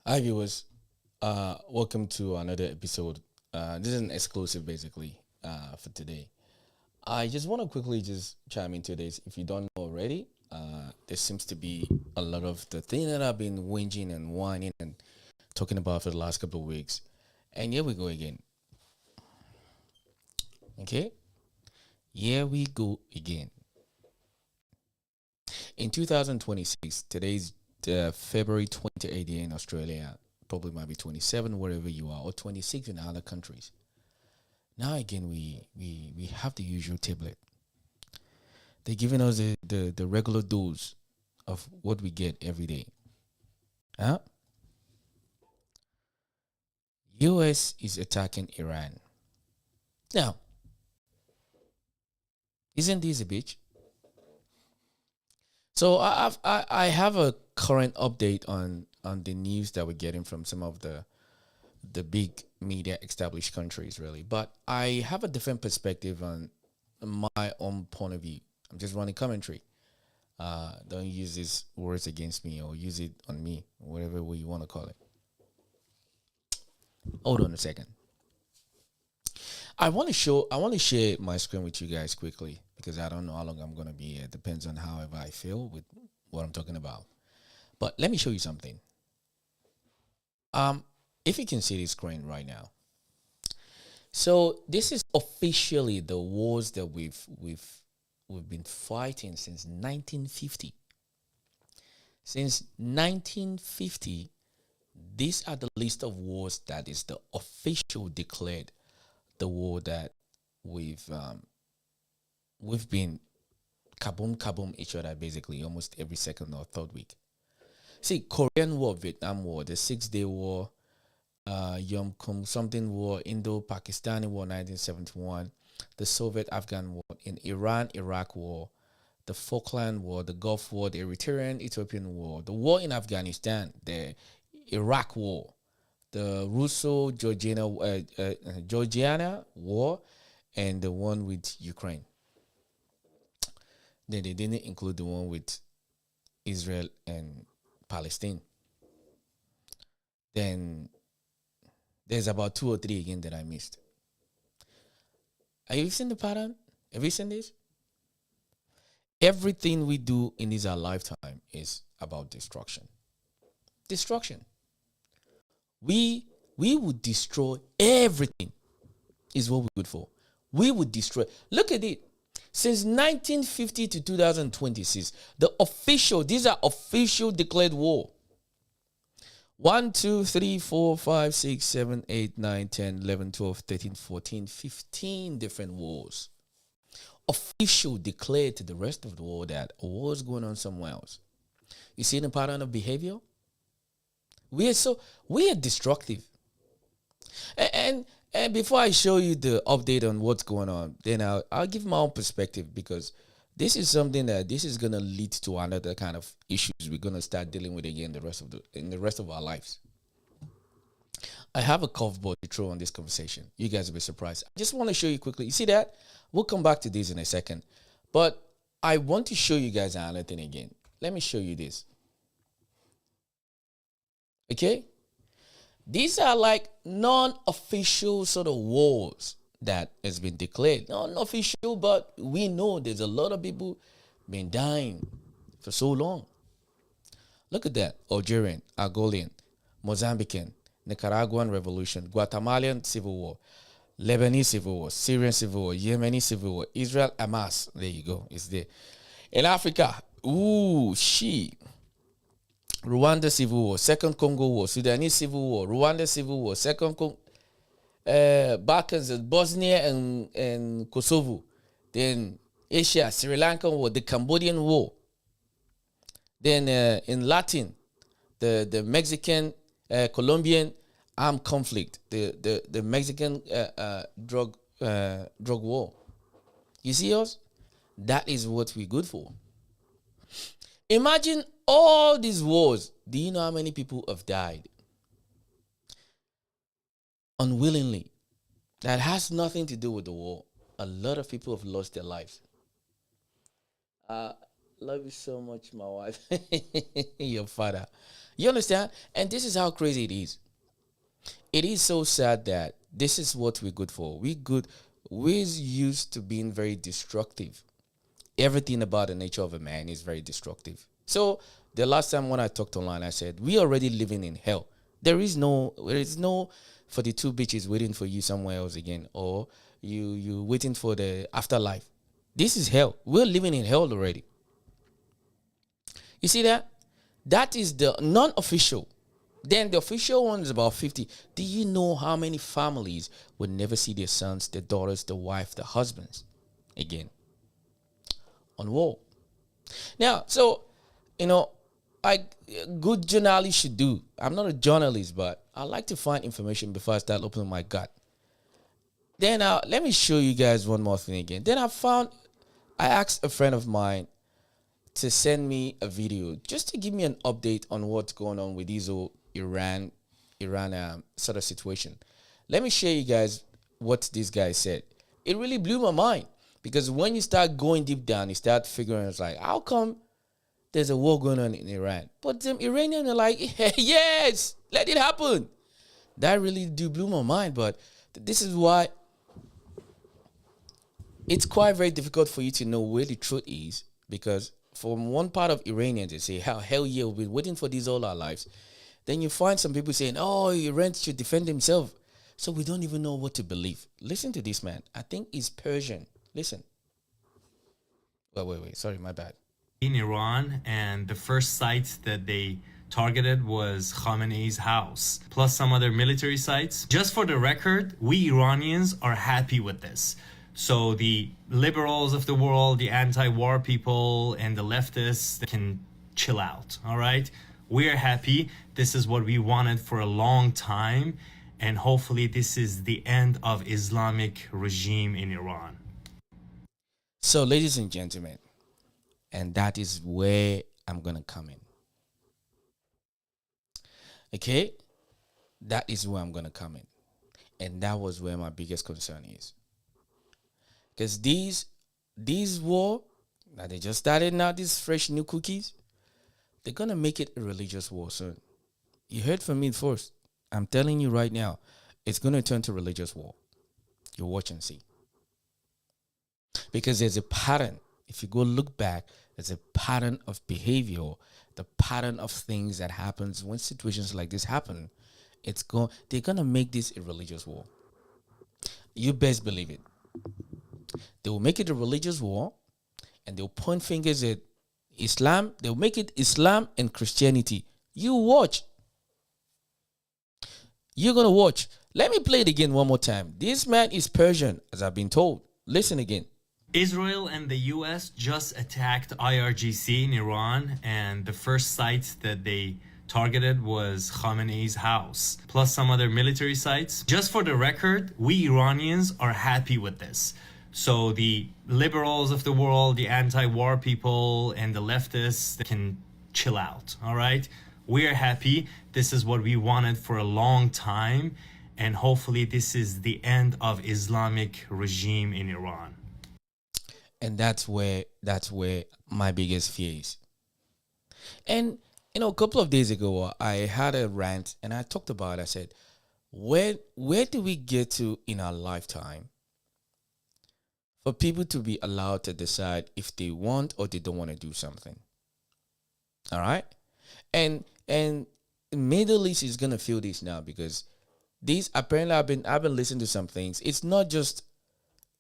Hi viewers, welcome to another episode. This is an exclusive basically for today. I just want to quickly just chime into this. If you don't know already, there seems to be a lot of the thing that I've been whinging and whining and talking about for the last couple of weeks. And here we go again. Okay? Here we go again. In 2026, today's February 28th in Australia, probably might be 27 wherever you are, or 26 in other countries. Now again, we have the usual tablet. They're giving us the regular dose of what we get every day. Huh? US is attacking Iran. Now, isn't this a bitch? So I have a current update on the news that we're getting from some of the big media established countries really, but I have a different perspective on my own point of view. I'm just running commentary. Don't use these words against me or use it on me, whatever way you want to call it. Hold on a second. I want to share my screen with you guys quickly because I don't know how long I'm gonna be here. It depends on however I feel with what I'm talking about. But let me show you something. Um, if you can see the screen right now. So this is officially the wars that we've been fighting since 1950. Since 1950, these are the list of wars that is the official declared the war that we've um, we've been kaboom kaboom each other basically almost every second or third week. See, Korean War, Vietnam War, the 6 Day War, Yom Kippur something War, Indo-Pakistani War, 1971, the Soviet-Afghan War, in Iran-Iraq War, the Falkland War, the Gulf War, the Eritrean-Ethiopian War, the war in Afghanistan, the Iraq War, the Russo-Georgiana War, and the one with Ukraine. Then they didn't include the one with Israel and Palestine. Then there's about two or three again that I missed. Have you seen the pattern? Have you seen this? Everything we do in this our lifetime is about destruction. Destruction. We would destroy everything is what we would for. We would destroy. Look at it. Since 1950 to 2026, these are official declared war. 1, 2, 3, 4, 5, 6, 7, 8, 9, 10, 11, 12, 13, 14, 15 different wars. Official declared to the rest of the world that a war is going on somewhere else. You see the pattern of behavior? We are destructive. And before I show you the update on what's going on, then I'll give my own perspective because this is something that this is gonna lead to another kind of issues we're gonna start dealing with again in the rest of our lives. I have a curveball to throw on this conversation. You guys will be surprised. I just want to show you quickly. You see that? We'll come back to this in a second. But I want to show you guys another thing again. Let me show you this. Okay? These are like non-official sort of wars that has been declared. Non-official, but we know there's a lot of people been dying for so long. Look at that. Algerian, Angolan, Mozambican, Nicaraguan revolution, Guatemalan civil war, Lebanese civil war, Syrian civil war, Yemeni civil war, Israel, Hamas. There you go. It's there. In Africa, Rwanda civil war, Second Congo war, Sudanese civil war, Rwanda civil war, Second Balkans, Bosnia and Kosovo. Then Asia, Sri Lankan war, the Cambodian war. Then in Latin, the Mexican, Colombian armed conflict, the Mexican drug war. You see us? That is what we're good for. Imagine all these wars. Do you know how many people have died? Unwillingly. That has nothing to do with the war. A lot of people have lost their lives. Love you so much, my wife. Your father. You understand? And this is how crazy it is. It is so sad that this is what we're good for. We're used to being very destructive. Everything about the nature of a man is very destructive. So the last time when I talked online, I said, we already living in hell. There is no 42 bitches waiting for you somewhere else again, or you waiting for the afterlife. This is hell. We're living in hell already. You see that? That is the non-official. Then the official one is about 50. Do you know how many families would never see their sons, their daughters, their wife, their husbands again on wall? Now, so, like good journalists should do. I'm not a journalist, but I like to find information before I start opening my gut. Then let me show you guys one more thing again. Then I asked a friend of mine to send me a video just to give me an update on what's going on with this whole Iran sort of situation. Let me share you guys what this guy said. It really blew my mind, because when you start going deep down, you start figuring it's like, how come there's a war going on in Iran? But them Iranians are like, yes, let it happen. That really do blew my mind. But this is why it's quite very difficult for you to know where the truth is, because from one part of Iranians, they say, hell yeah, we've been waiting for this all our lives. Then you find some people saying, oh, Iran should defend himself. So we don't even know what to believe. Listen to this man. I think he's Persian. Listen. Wait. Sorry, my bad. In Iran, and the first site that they targeted was Khamenei's house, plus some other military sites. Just for the record, we Iranians are happy with this. So the liberals of the world, the anti-war people, and the leftists can chill out, all right? We're happy. This is what we wanted for a long time, and hopefully this is the end of Islamic regime in Iran. So, ladies and gentlemen, and that is where I'm going to come in. Okay? That is where I'm going to come in. And that was where my biggest concern is. Because these war, now they just started now, these fresh new cookies, they're going to make it a religious war soon. You heard from me first. I'm telling you right now, it's going to turn to religious war. You watch and see. Because there's a pattern. If you go look back, there's a pattern of behavior, the pattern of things that happens when situations like this happen. They're going to make this a religious war. You best believe it. They will make it a religious war, and they'll point fingers at Islam. They'll make it Islam and Christianity. You watch. You're going to watch. Let me play it again one more time. This man is Persian, as I've been told. Listen again. Israel and the US just attacked IRGC in Iran, and the first site that they targeted was Khamenei's house, plus some other military sites. Just for the record, we Iranians are happy with this. So the liberals of the world, the anti-war people, and the leftists can chill out, all right? We're happy. This is what we wanted for a long time, and hopefully this is the end of Islamic regime in Iran. And that's where my biggest fear is. And a couple of days ago, I had a rant, and I talked about it. I said, where do we get to in our lifetime for people to be allowed to decide if they want or they don't want to do something? All right? And the Middle East is gonna feel this now, because these apparently I've been listening to some things. It's not just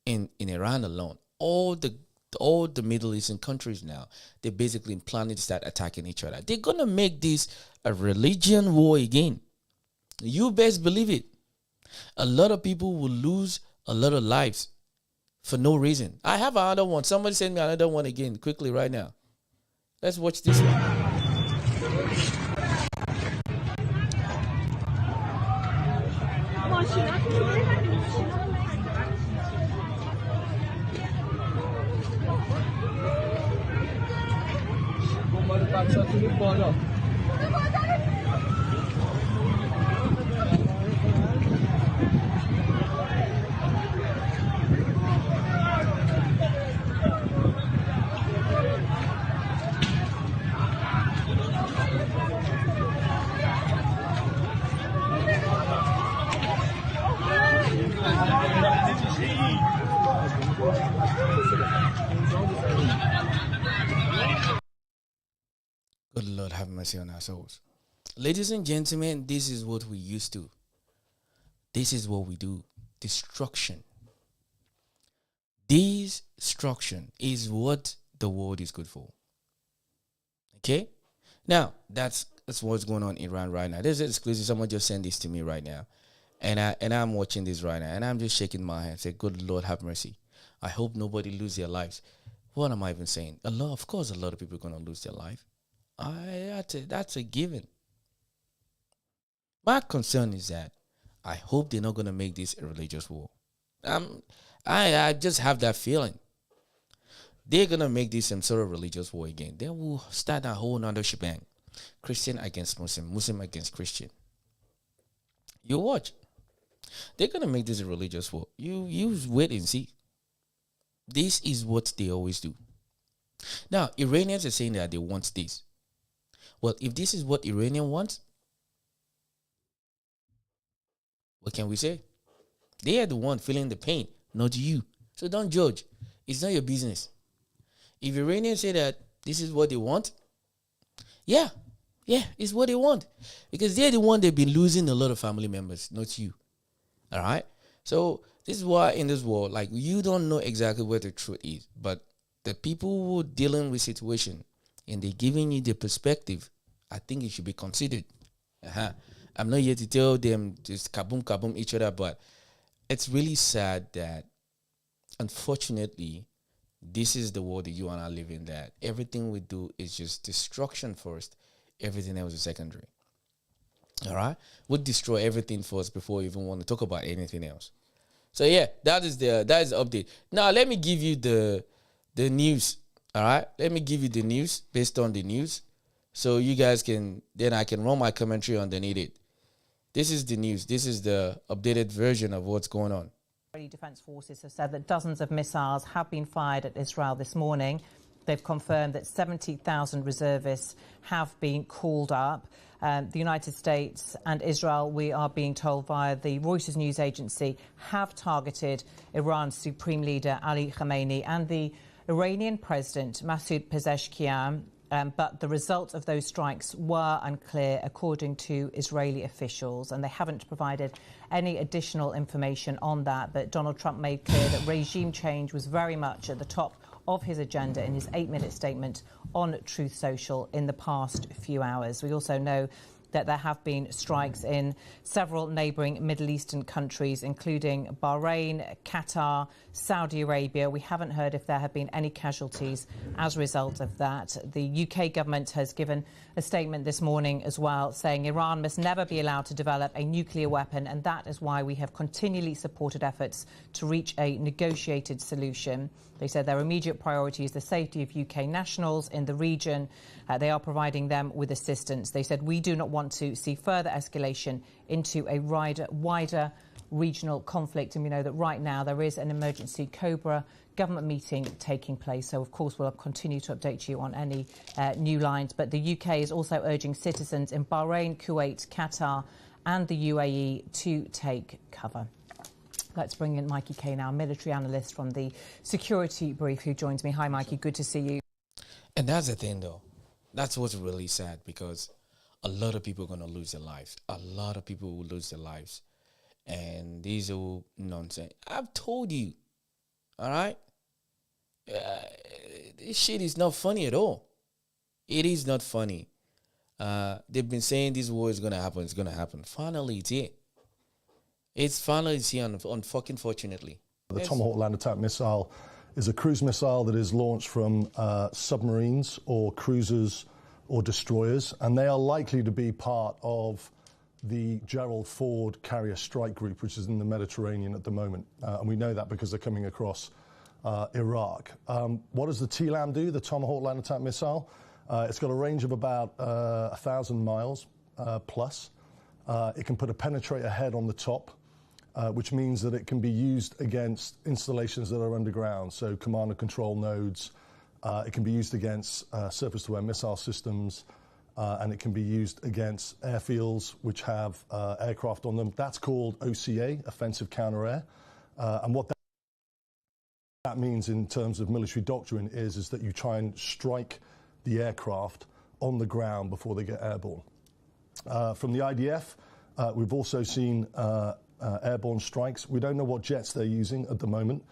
in Iran alone. All the Middle Eastern countries now, they're basically planning to start attacking each other. They're gonna make this a religion war again. You best believe it. A lot of people will lose a lot of lives for no reason. I have another one. Somebody send me another one again quickly right now. Let's watch this one. have mercy on our souls. Ladies and gentlemen, this is what we used to. This is what we do. Destruction. Destruction is what the world is good for. Okay? Now, that's what's going on in Iran right now. There's an exclusive. Someone just sent this to me right now. And I'm watching this right now. And I'm just shaking my head. Say, good Lord, have mercy. I hope nobody lose their lives. What am I even saying? Of course, a lot of people are going to lose their life. That's a given. My concern is that I hope they're not going to make this a religious war. I just have that feeling. They're going to make this some sort of religious war again. They will start a whole nother shebang. Christian against Muslim, Muslim against Christian. You watch. They're going to make this a religious war. You wait and see. This is what they always do. Now, Iranians are saying that they want this. Well, if this is what Iranian wants, what can we say? They are the one feeling the pain, not you. So don't judge. It's not your business. If Iranians say that this is what they want, yeah, it's what they want. Because they're the one they've been losing a lot of family members, not you. All right? So this is why in this world, like, you don't know exactly what the truth is. But the people who are dealing with situation and they're giving you the perspective, I think it should be considered. I'm not here to tell them just kaboom each other, but it's really sad that, unfortunately, this is the world that you and I live in, that everything we do is just destruction first, everything else is secondary. All right? We'll destroy everything first before we even want to talk about anything else. So yeah, that is the update. Now let me give you the news. All right? Let me give you the news based on the news. So you guys I can run my commentary underneath it. This is the news. This is the updated version of what's going on. Israeli Defense Forces have said that dozens of missiles have been fired at Israel this morning. They've confirmed that 70,000 reservists have been called up. The United States and Israel, we are being told via the Reuters news agency, have targeted Iran's supreme leader Ali Khamenei and the Iranian president Masoud Pezeshkian. But the results of those strikes were unclear, according to Israeli officials, and they haven't provided any additional information on that. But Donald Trump made clear that regime change was very much at the top of his agenda in his 8-minute statement on Truth Social in the past few hours. We also know that there have been strikes in several neighbouring Middle Eastern countries, including Bahrain, Qatar, Saudi Arabia. We haven't heard if there have been any casualties as a result of that. The UK government has given a statement this morning as well, saying Iran must never be allowed to develop a nuclear weapon, and that is why we have continually supported efforts to reach a negotiated solution. They said their immediate priority is the safety of UK nationals in the region. They are providing them with assistance. They said, we do not want to see further escalation into a wider regional conflict. And we know that right now there is an emergency Cobra government meeting taking place. So, of course, we'll continue to update you on any new lines. But the UK is also urging citizens in Bahrain, Kuwait, Qatar and the UAE to take cover. Let's bring in Mikey Kay now, military analyst from the Security Brief, who joins me. Hi, Mikey. Good to see you. And that's the thing, though. That's what's really sad, because a lot of people are going to lose their lives. A lot of people will lose their lives. And these are nonsense. I've told you, all right? This shit is not funny at all. It is not funny. They've been saying this war is going to happen. It's going to happen. Finally, it's here. It's finally here, fucking fortunately. The Tomahawk land attack missile is a cruise missile that is launched from submarines or cruisers or destroyers, and they are likely to be part of the Gerald Ford carrier strike group, which is in the Mediterranean at the moment. And we know that because they're coming across Iraq. What does the TLAM do, the Tomahawk land attack missile? It's got a range of about 1,000 miles plus. It can put a penetrator head on the top, which means that it can be used against installations that are underground, so command and control nodes. It can be used against surface-to-air missile systems, and it can be used against airfields which have aircraft on them. That's called OCA, offensive counter-air. And what that means in terms of military doctrine is that you try and strike the aircraft on the ground before they get airborne. From the IDF, we've also seen airborne strikes. We don't know what jets they're using at the moment,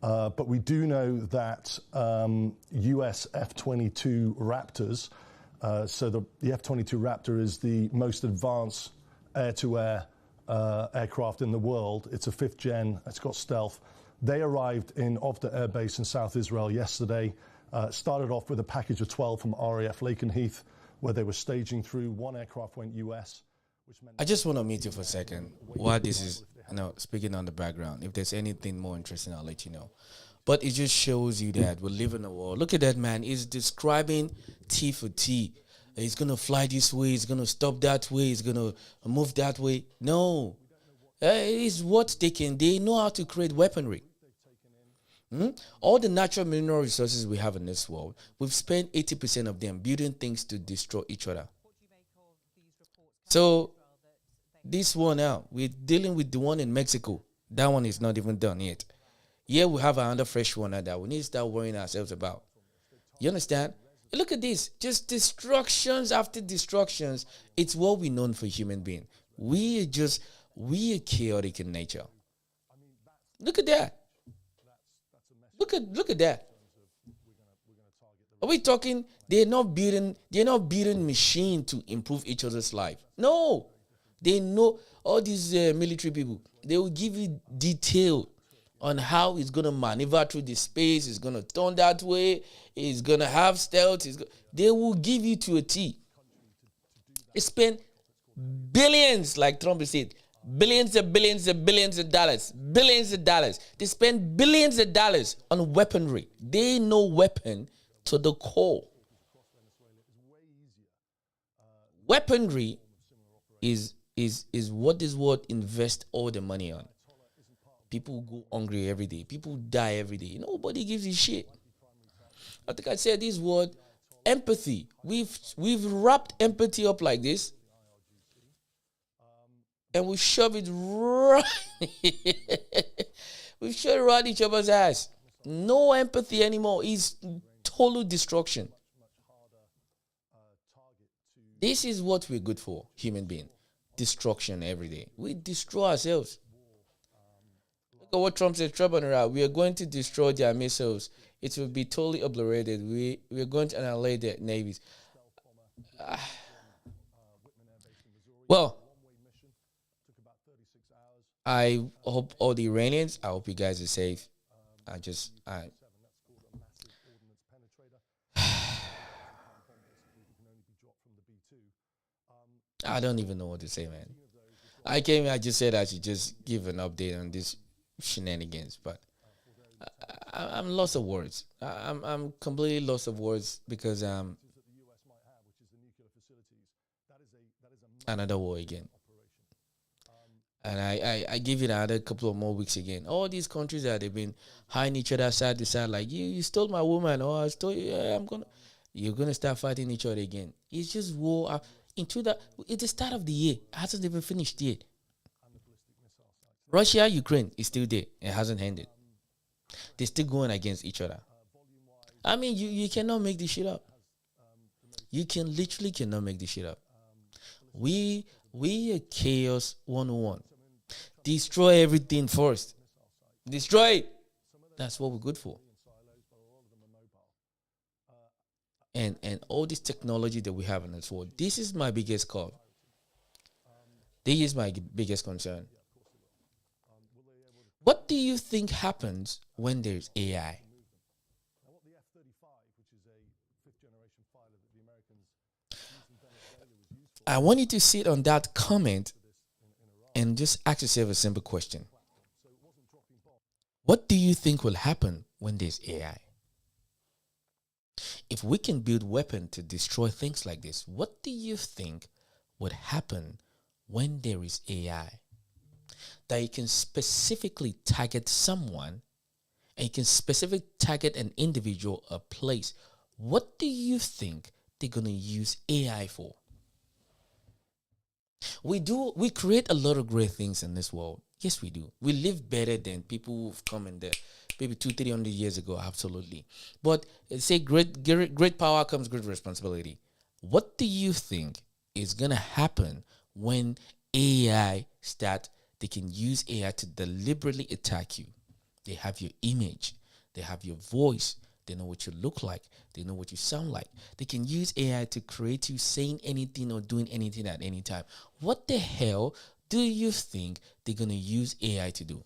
but we do know that US F-22 Raptors, so the F-22 Raptor is the most advanced air-to-air aircraft in the world. It's a 5th gen, it's got stealth. They arrived in Ovda Air Base in South Israel yesterday. Started off with a package of 12 from RAF Lakenheath, where they were staging through. One aircraft went US. I just want to meet you for a second while this is, speaking on the background. If there's anything more interesting, I'll let you know. But it just shows you that we live in a world. Look at that man. He's describing T for T. He's going to fly this way. He's going to stop that way. He's going to move that way. No. It's what they can. They know how to create weaponry. All the natural mineral resources we have in this world, we've spent 80% of them building things to destroy each other. So this one now, we're dealing with the one in Mexico. That one is not even done yet. Here we have another fresh one that we need to start worrying ourselves about. You understand? Look at this. Just destructions after destructions. It's what we're known for human being. We are chaotic in nature. Look at that. Look at that. Are we talking they're not building machine to improve each other's life? No. They know all these military people. They will give you detail on how it's going to maneuver through the space. It's going to turn that way. It's going to have stealth. They will give you to a T. They spend billions, like Trump said, billions of dollars. They spend billions of dollars on weaponry. They know weapon to the core. Weaponry is what this world invest all the money on. People go hungry every day. People die every day. Nobody gives a shit. I think I said this word, empathy. We've wrapped empathy up like this, and we shove it right. We shove it right each other's ass. No empathy anymore. It's total destruction. This is what we're good for, human being. Destruction every day. We destroy ourselves. Look at what Trump said, Trump and Iran. We are going to destroy their missiles. It will be totally obliterated. We are going to annihilate their navies. Well, I hope all the Iranians, I hope you guys are safe. I don't even know what to say, man. I just said I should just give an update on this shenanigans, but I'm lost of words. I'm completely lost of words because another war again. And I give it another couple of more weeks again. All these countries that they've been hiding each other side to side, like you stole my woman, or I stole you. Yeah, you're gonna start fighting each other again. It's just war. It's the start of the year. It hasn't even finished yet. Russia, Ukraine is still there. It hasn't ended. They're still going against each other. I mean, you cannot make this shit up. You literally cannot make this shit up. We are chaos 101. Destroy everything first. Destroy it. That's what we're good for. And all this technology that we have in this world, this is my biggest call. This is my biggest concern. What do you think happens when there's AI? I want you to sit on that comment and just ask yourself a simple question. What do you think will happen when there's AI? If we can build weapons to destroy things like this, what do you think would happen when there is AI? That you can specifically target someone and you can specifically target an individual, a place. What do you think they're going to use AI for? We create a lot of great things in this world. Yes, we do. We live better than people who've come in there maybe 200-300 years ago. Absolutely. But say great power comes great responsibility. What do you think is going to happen when AI start, they can use AI to deliberately attack you? They have your image, they have your voice, they know what you look like, they know what you sound like. They can use AI to create you saying anything or doing anything at any time. What the hell do you think they're going to use AI to do?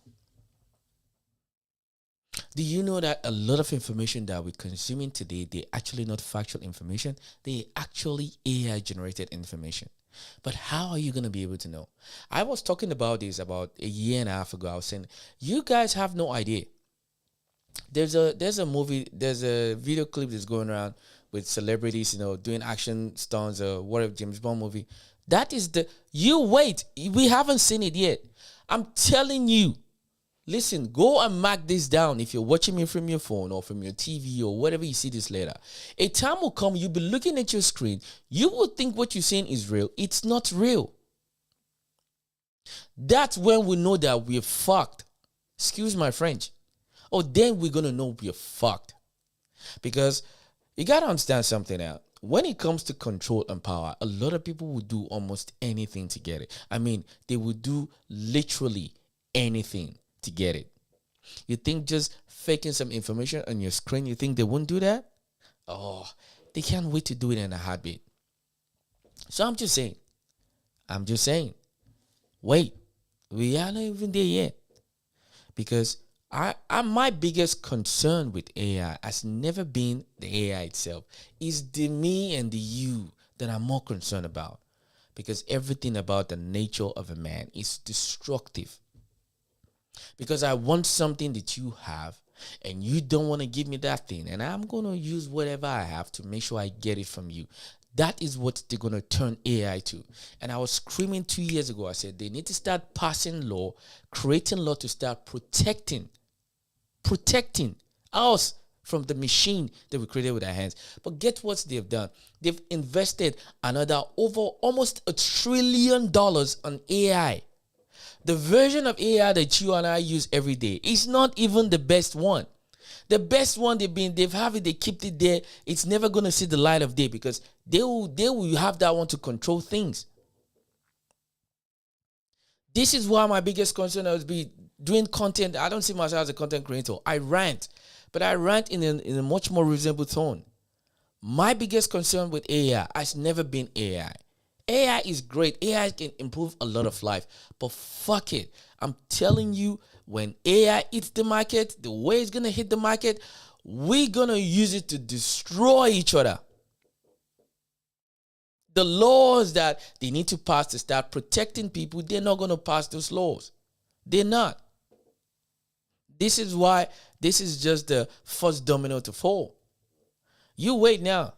Do you know that a lot of information that we're consuming today, they're actually not factual information? They're actually AI generated information. But how are you going to be able to know? I was talking about this about a year and a half ago. I was saying, you guys have no idea. There's a movie, there's a video clip that's going around with celebrities, doing action stunts or whatever, James Bond movie. That is you wait, we haven't seen it yet. I'm telling you. Listen, go and mark this down if you're watching me from your phone or from your TV or whatever you see this later. A time will come, you'll be looking at your screen. You will think what you're saying is real. It's not real. That's when we know that we're fucked. Excuse my French. Oh, then we're going to know we're fucked. Because you got to understand something now. When it comes to control and power, a lot of people will do almost anything to get it. I mean, they will do literally anything to get it. You think just faking some information on your screen, you think they won't do that? Oh, they can't wait to do it in a heartbeat. So I'm just saying, wait, we are not even there yet. Because my biggest concern with AI has never been the AI itself. It's the me and the you that I'm more concerned about. Because everything about the nature of a man is destructive. Because I want something that you have and you don't want to give me that thing. And I'm going to use whatever I have to make sure I get it from you. That is what they're going to turn AI to. And I was screaming 2 years ago. I said they need to start passing law, creating law to start protecting us from the machine that we created with our hands. But get what they've done. They've invested another over almost $1 trillion on AI. The version of AI that you and I use every day is not even the best one. The best one they kept it there. It's never going to see the light of day because they will have that one to control things. This is why my biggest concern is be doing content. I don't see myself as a content creator. I rant, but I rant in a much more reasonable tone. My biggest concern with AI has never been AI. AI is great. AI can improve a lot of life. But fuck it. I'm telling you, when AI hits the market, the way it's going to hit the market, we're going to use it to destroy each other. The laws that they need to pass to start protecting people, they're not going to pass those laws. They're not. This is why this is just the first domino to fall. You wait now.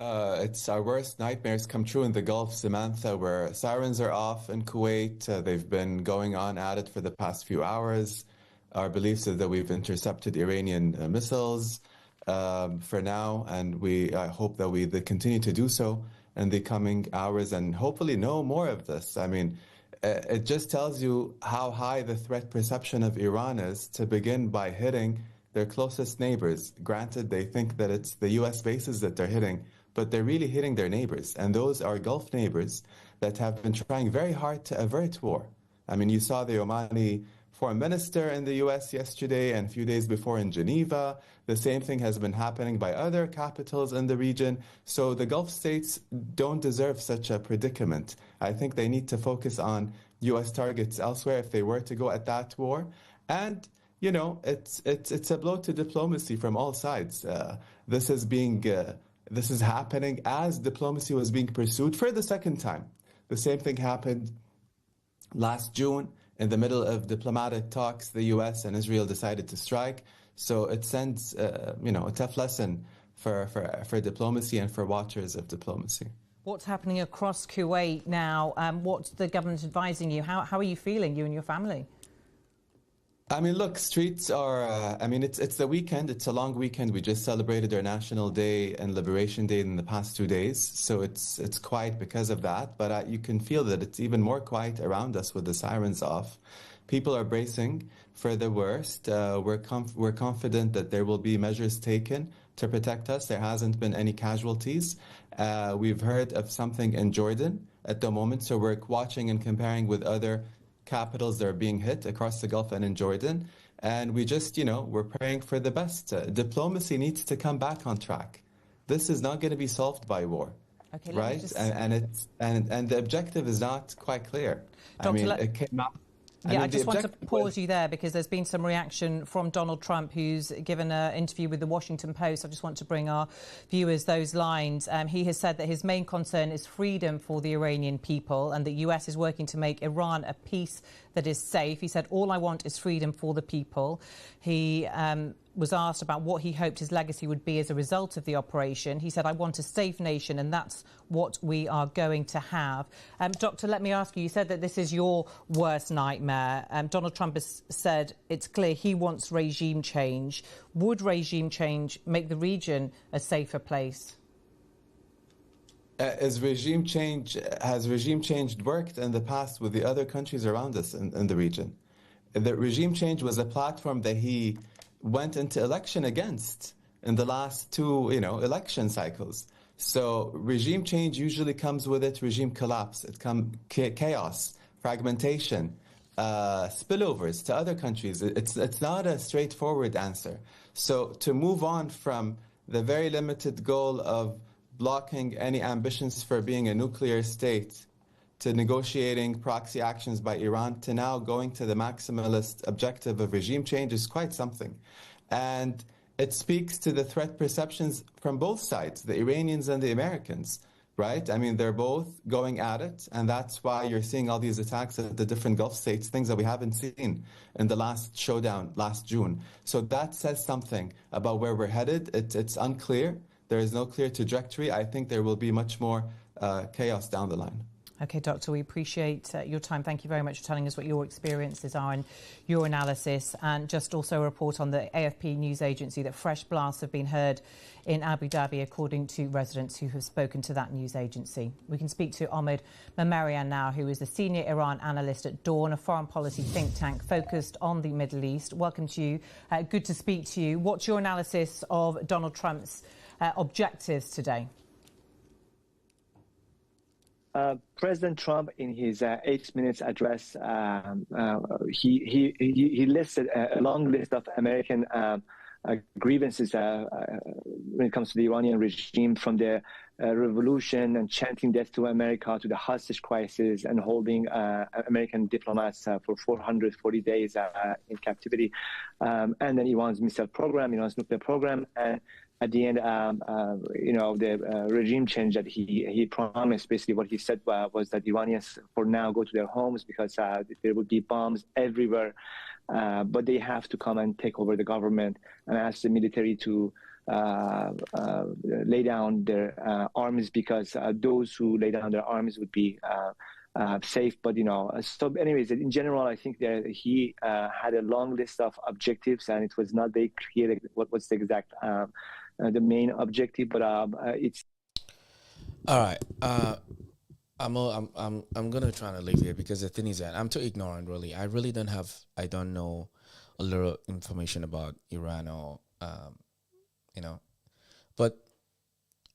It's our worst nightmares come true in the Gulf, Samantha, where sirens are off in Kuwait. They've been going on at it for the past few hours. Our belief is that we've intercepted Iranian missiles for now, and we hope that they continue to do so in the coming hours and hopefully no more of this. I mean, it just tells you how high the threat perception of Iran is to begin by hitting their closest neighbors. Granted, they think that it's the U.S. bases that they're hitting, but they're really hitting their neighbors. And those are Gulf neighbors that have been trying very hard to avert war. I mean, you saw the Omani foreign minister in the U.S. yesterday and a few days before in Geneva. The same thing has been happening by other capitals in the region. So the Gulf states don't deserve such a predicament. I think they need to focus on U.S. targets elsewhere if they were to go at that war. And you know, it's a blow to diplomacy from all sides. This is happening as diplomacy was being pursued for the second time. The same thing happened last June in the middle of diplomatic talks. The U.S. and Israel decided to strike. So it sends, a tough lesson for diplomacy and for watchers of diplomacy. What's happening across Kuwait now? What's the government advising you? How are you feeling, you and your family? I mean, look, streets are, it's the weekend. It's a long weekend. We just celebrated our National Day and Liberation Day in the past 2 days. So it's quiet because of that. But you can feel that it's even more quiet around us with the sirens off. People are bracing for the worst. We're confident that there will be measures taken to protect us. There hasn't been any casualties. We've heard of something in Jordan at the moment, so we're watching and comparing with other capitals that are being hit across the Gulf and in Jordan. And we just, we're praying for the best. Diplomacy needs to come back on track. This is not going to be solved by war. Okay, right? Just... And the objective is not quite clear. Dr. It came out. I just want to pause you there because there's been some reaction from Donald Trump, who's given an interview with the Washington Post. I just want to bring our viewers those lines. He has said that his main concern is freedom for the Iranian people and the US is working to make Iran a peace that is safe. He said, all I want is freedom for the people. He was asked about what he hoped his legacy would be as a result of the operation. He said, I want a safe nation, and that's what we are going to have. Doctor, let me ask you, you said that this is your worst nightmare. Donald Trump has said it's clear he wants regime change. Would regime change make the region a safer place? Has regime change worked in the past with the other countries around us in the region? The regime change was a platform that he went into election against in the last two, election cycles. So regime change usually comes with it regime collapse. It comes chaos, fragmentation, spillovers to other countries. It's not a straightforward answer. So to move on from the very limited goal of blocking any ambitions for being a nuclear state to negotiating proxy actions by Iran to now going to the maximalist objective of regime change is quite something. And it speaks to the threat perceptions from both sides, the Iranians and the Americans, right? I mean, they're both going at it, and that's why you're seeing all these attacks at the different Gulf states, things that we haven't seen in the last showdown last June. So that says something about where we're headed. It's unclear. There is no clear trajectory. I think there will be much more chaos down the line. OK, Doctor, we appreciate your time. Thank you very much for telling us what your experiences are and your analysis. And just also a report on the AFP news agency that fresh blasts have been heard in Abu Dhabi, according to residents who have spoken to that news agency. We can speak to Ahmed Mamarian now, who is a senior Iran analyst at Dawn, a foreign policy think tank focused on the Middle East. Welcome to you. Good to speak to you. What's your analysis of Donald Trump's objectives today? President Trump, in his 8 minutes address, he listed a long list of American grievances when it comes to the Iranian regime, from the revolution and chanting death to America to the hostage crisis and holding American diplomats for 440 days in captivity, and then Iran's missile program, Iran's nuclear program, and at the end, the regime change that he promised. Basically, what he said was that Iranians, for now, go to their homes because there would be bombs everywhere, but they have to come and take over the government and ask the military to lay down their arms, because those who lay down their arms would be safe. But so anyways, in general, I think that he had a long list of objectives, and it was not very clear what was the exact the main objective, but it's all right. I'm gonna try to leave here because the thing is that I'm too ignorant. Really, I don't know a lot of information about Iran or but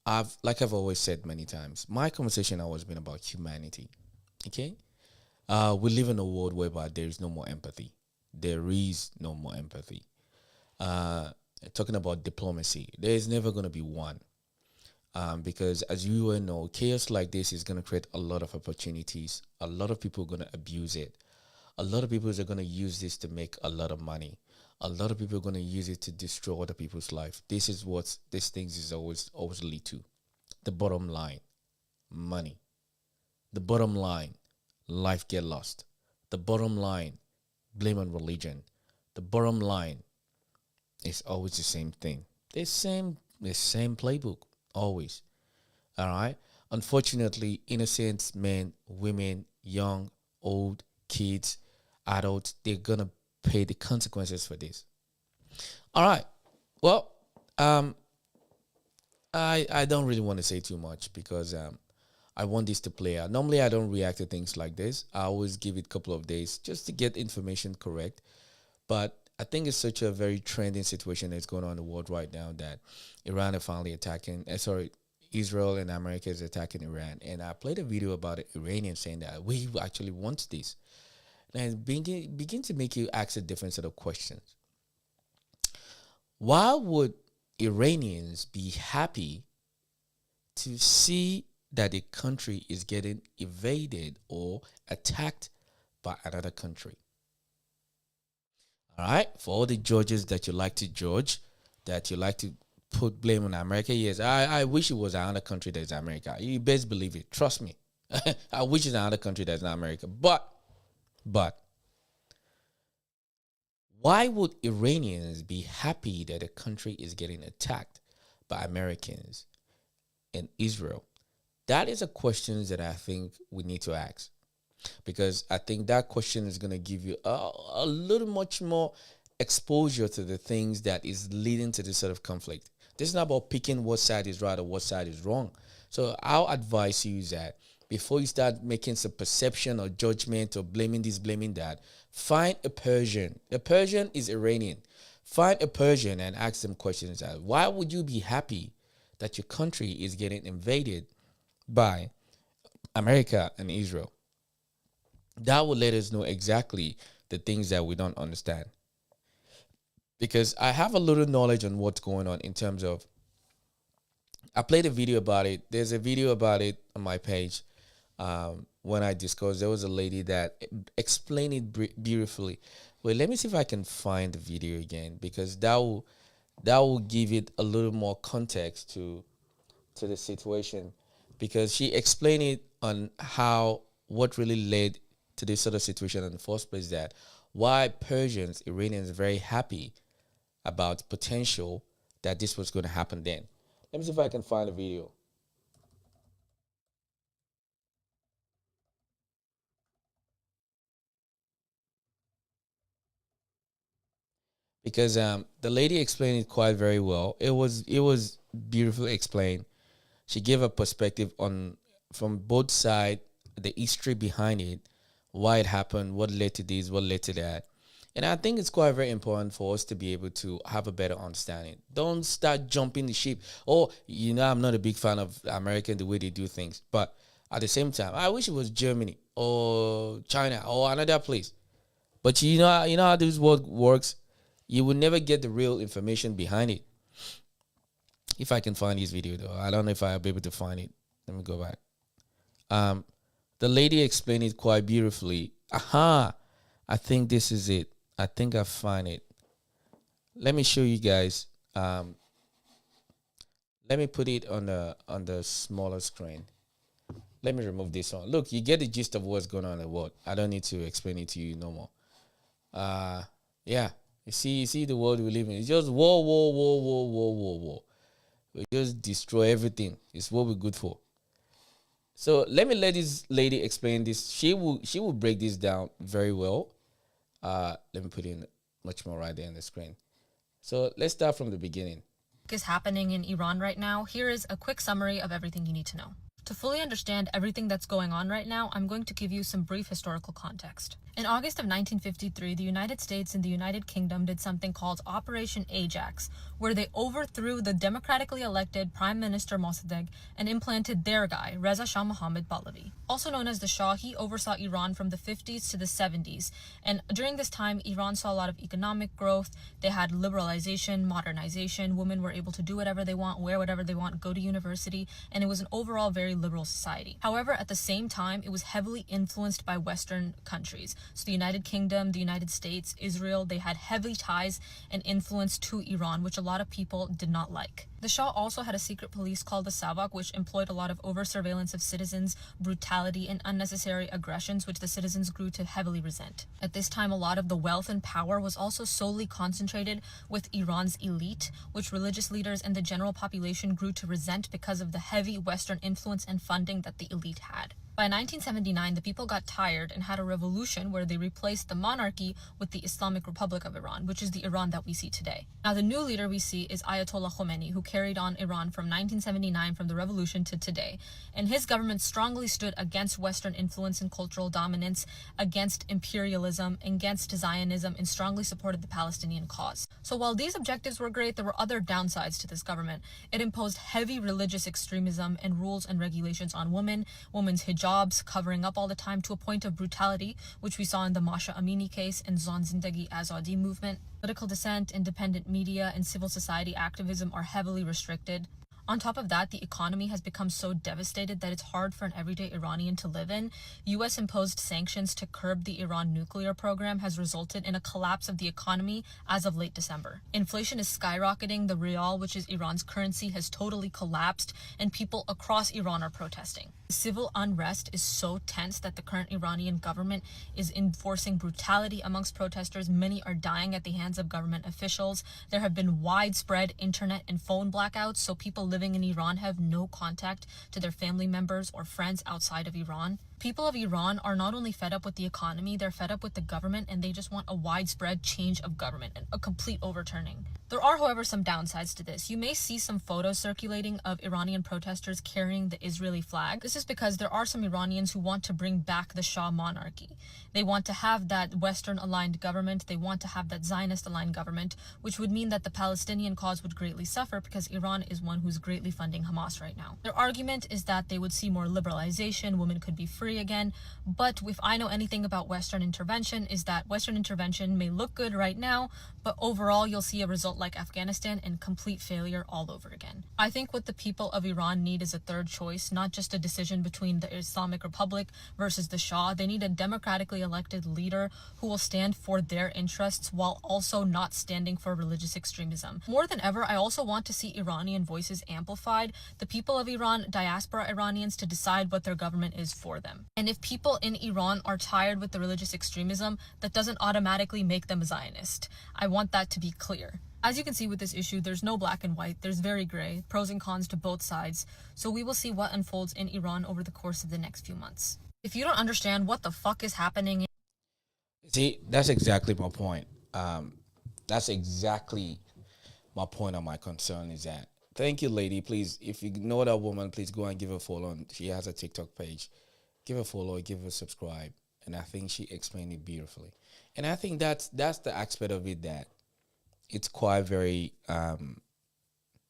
I've always said many times, my conversation always been about humanity. Okay, we live in a world whereby there is no more empathy. There is no more empathy. Talking about diplomacy, there is never going to be one, because as you all know, chaos like this is going to create a lot of opportunities. A lot of people are going to abuse it. A lot of people are going to use this to make a lot of money. A lot of people are going to use it to destroy other people's life. This is what these things is always lead to. The bottom line, money. The bottom line, life get lost. The bottom line, blame on religion. The bottom line, it's always the same thing. The same playbook, always. All right? Unfortunately, innocent men, women, young, old, kids, adults, they're going to pay the consequences for this. All right. Well, I don't really want to say too much because I want this to play out. Normally, I don't react to things like this. I always give it a couple of days just to get information correct. But I think it's such a very trending situation that's going on in the world right now that Iran are finally attacking. Israel and America is attacking Iran. And I played a video about an Iranian saying that we actually want this. And begin to make you ask a different set of questions. Why would Iranians be happy to see that a country is getting invaded or attacked by another country? All right, for all the judges that you like to judge, that you like to put blame on America, yes, I wish it was another country that's America. You best believe it. Trust me. I wish it's another country that's not America. But, why would Iranians be happy that a country is getting attacked by Americans in Israel? That is a question that I think we need to ask. Because I think that question is going to give you a little much more exposure to the things that is leading to this sort of conflict. This is not about picking what side is right or what side is wrong. So I'll advise you is that before you start making some perception or judgment or blaming this, blaming that, find a Persian. The Persian is Iranian. Find a Persian and ask them questions. Why would you be happy that your country is getting invaded by America and Israel? That will let us know exactly the things that we don't understand. Because I have a little knowledge on what's going on in terms of, I played a video about it. There's a video about it on my page. When I discussed, there was a lady that explained it beautifully. Wait, let me see if I can find the video again, because that will give it a little more context to the situation, because she explained it on what really led to this sort of situation in the first place, that why Iranians are very happy about potential that this was going to happen then. Let me see if I can find a video. Because the lady explained it quite very well. It was beautifully explained. She gave a perspective from both sides, the history behind it, why it happened, what led to this, what led to that. And I think it's quite very important for us to be able to have a better understanding. Don't start jumping the ship. Oh, I'm not a big fan of America, the way they do things. But at the same time, I wish it was Germany or China or another place. But you know how this world works. You will never get the real information behind it. If I can find this video, though. I don't know if I'll be able to find it. Let me go back. The lady explained it quite beautifully. Aha! I think this is it. I think I find it. Let me show you guys. Let me put it on the smaller screen. Let me remove this one. Look, you get the gist of what's going on in the world. I don't need to explain it to you no more. Yeah. You see the world we live in. It's just war. We just destroy everything. It's what we're good for. So let this lady explain this. She will break this down very well. Let me put in much more right there on the screen. So let's start from the beginning. Is happening in Iran right now. Here is a quick summary of everything you need to know. To fully understand everything that's going on right now, I'm going to give you some brief historical context. In August of 1953, the United States and the United Kingdom did something called Operation Ajax, where they overthrew the democratically elected Prime Minister Mossadegh and implanted their guy, Reza Shah Mohammad Pahlavi. Also known as the Shah, he oversaw Iran from the 50s to the 70s. And during this time, Iran saw a lot of economic growth. They had liberalization, modernization. Women were able to do whatever they want, wear whatever they want, go to university. And it was an overall very liberal society. However, at the same time, it was heavily influenced by Western countries. So the United Kingdom, the United States, Israel, they had heavy ties and influence to Iran, which a lot of people did not like. The Shah also had a secret police called the Savak, which employed a lot of over-surveillance of citizens, brutality, and unnecessary aggressions, which the citizens grew to heavily resent. At this time, a lot of the wealth and power was also solely concentrated with Iran's elite, which religious leaders and the general population grew to resent because of the heavy Western influence and funding that the elite had. By 1979, the people got tired and had a revolution where they replaced the monarchy with the Islamic Republic of Iran, which is the Iran that we see today. Now, the new leader we see is Ayatollah Khomeini, who carried on Iran from 1979 from the revolution to today. And his government strongly stood against Western influence and cultural dominance, against imperialism, against Zionism, and strongly supported the Palestinian cause. So while these objectives were great, there were other downsides to this government. It imposed heavy religious extremism and rules and regulations on women, women's hijabs, covering up all the time to a point of brutality, which we saw in the Masha Amini case and Zan Zindagi Azadi movement. Political dissent, independent media, and civil society activism are heavily restricted. On top of that, the economy has become so devastated that it's hard for an everyday Iranian to live in. US imposed sanctions to curb the Iran nuclear program has resulted in a collapse of the economy as of late December. Inflation is skyrocketing, the rial, which is Iran's currency, has totally collapsed, and people across Iran are protesting. Civil unrest is so tense that the current Iranian government is enforcing brutality amongst protesters. Many are dying at the hands of government officials. There have been widespread internet and phone blackouts, so people living in Iran have no contact to their family members or friends outside of Iran. People of Iran are not only fed up with the economy, they're fed up with the government, and they just want a widespread change of government and a complete overturning. There are, however, some downsides to this. You may see some photos circulating of Iranian protesters carrying the Israeli flag. This is because there are some Iranians who want to bring back the Shah monarchy. They want to have that Western-aligned government. They want to have that Zionist-aligned government, which would mean that the Palestinian cause would greatly suffer because Iran is one who's greatly funding Hamas right now. Their argument is that they would see more liberalization, women could be free again, but if I know anything about Western intervention, is that Western intervention may look good right now, but overall you'll see a result like Afghanistan and complete failure all over again. I think what the people of Iran need is a third choice, not just a decision between the Islamic Republic versus the Shah. They need a democratically elected leader who will stand for their interests while also not standing for religious extremism. More than ever, I also want to see Iranian voices amplified, the people of Iran, diaspora Iranians, to decide what their government is for them. And if people in Iran are tired with the religious extremism, that doesn't automatically make them a Zionist. I want that to be clear. As you can see with this issue, there's no black and white, there's very gray, pros and cons to both sides, so we will see what unfolds in Iran over the course of the next few months. If you don't understand what the fuck is happening... See, that's exactly my point. That's exactly my point, or my concern is that. Thank you, lady. Please, if you know that woman, please go and give her a follow. She has a TikTok page. Give her a follow, give her a subscribe. And I think she explained it beautifully. And I think that's the aspect of it that it's quite very...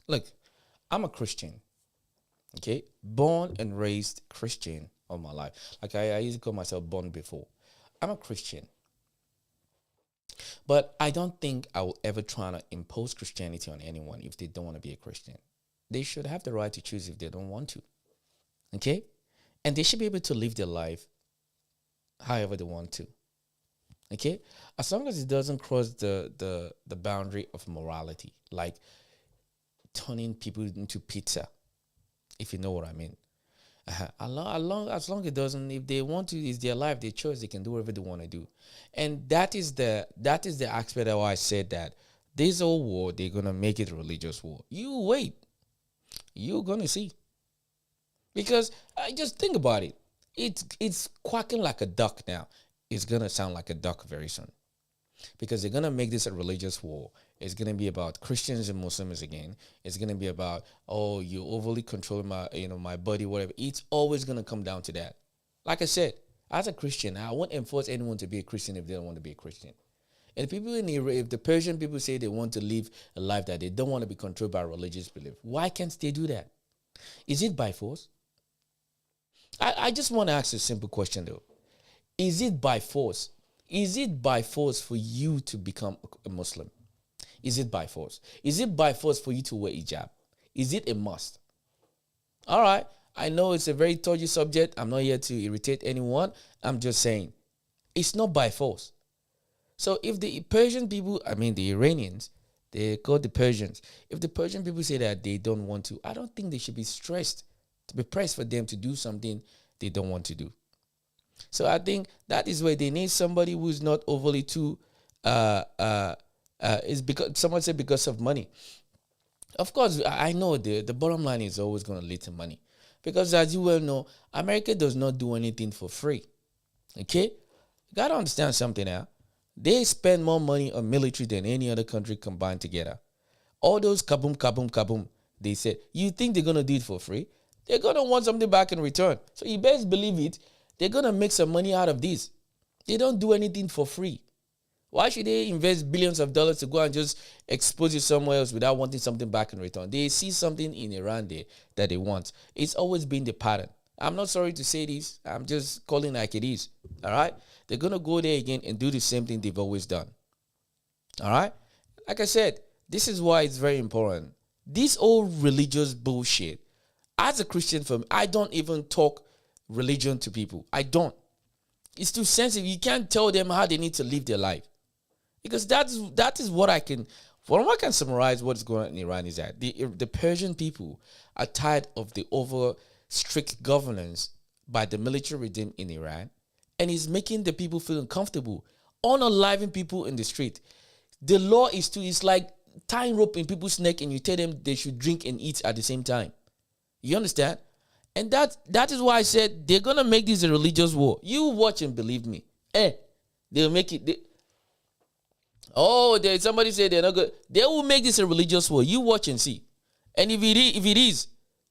look, I'm a Christian. Okay? Born and raised Christian all my life. Like I used to call myself born before. I'm a Christian. But I don't think I will ever try to impose Christianity on anyone if they don't want to be a Christian. They should have the right to choose if they don't want to. Okay? And they should be able to live their life however they want to. Okay? As long as it doesn't cross the boundary of morality, like turning people into pizza, if you know what I mean. As long as it doesn't, if they want to, it's their life, their choice, they can do whatever they want to do. And that is the aspect of why I said that this whole war, they're gonna make it a religious war. You wait. You're gonna see. Because just think about it. It's quacking like a duck now. It's gonna sound like a duck very soon. Because they're gonna make this a religious war. It's gonna be about Christians and Muslims again. It's gonna be about, oh, you overly controlling my body, whatever. It's always gonna come down to that. Like I said, as a Christian, I won't enforce anyone to be a Christian if they don't want to be a Christian. And people if the Persian people say they want to live a life that they don't want to be controlled by religious belief, why can't they do that? Is it by force? I just want to ask a simple question though. Is it by force? Is it by force for you to become a Muslim? Is it by force? Is it by force for you to wear hijab? Is it a must? All right. I know it's a very touchy subject. I'm not here to irritate anyone. I'm just saying it's not by force. So if the Persian people, the Iranians, they call the Persians. If the Persian people say that they don't want to, I don't think they should be stressed, to be pressed for them to do something they don't want to do. So I think that is where they need somebody who's not overly too, is because someone said because of money. Of course, I know the bottom line is always going to lead to money. Because as you well know, America does not do anything for free. Okay? You got to understand something now. They spend more money on military than any other country combined together. All those kaboom, kaboom, kaboom, they said, you think they're going to do it for free? They're going to want something back in return. So you best believe it. They're going to make some money out of this. They don't do anything for free. Why should they invest billions of dollars to go and just expose you somewhere else without wanting something back in return? They see something in Iran there that they want. It's always been the pattern. I'm not sorry to say this. I'm just calling like it is. All right? They're going to go there again and do the same thing they've always done. All right? Like I said, this is why it's very important. This old religious bullshit, as a Christian firm, I don't even talk religion to people. I don't. It's too sensitive. You can't tell them how they need to live their life. Because that is what I can summarize what's going on in Iran is that the Persian people are tired of the over strict governance by the military regime in Iran, and is making the people feel uncomfortable, unaliving people in the street. The law is like tying rope in people's neck and you tell them they should drink and eat at the same time. You understand? And that is why I said they're gonna make this a religious war. You watch and believe me. They'll make it. Somebody said they're not good. They will make this a religious war. You watch and see. And if it is,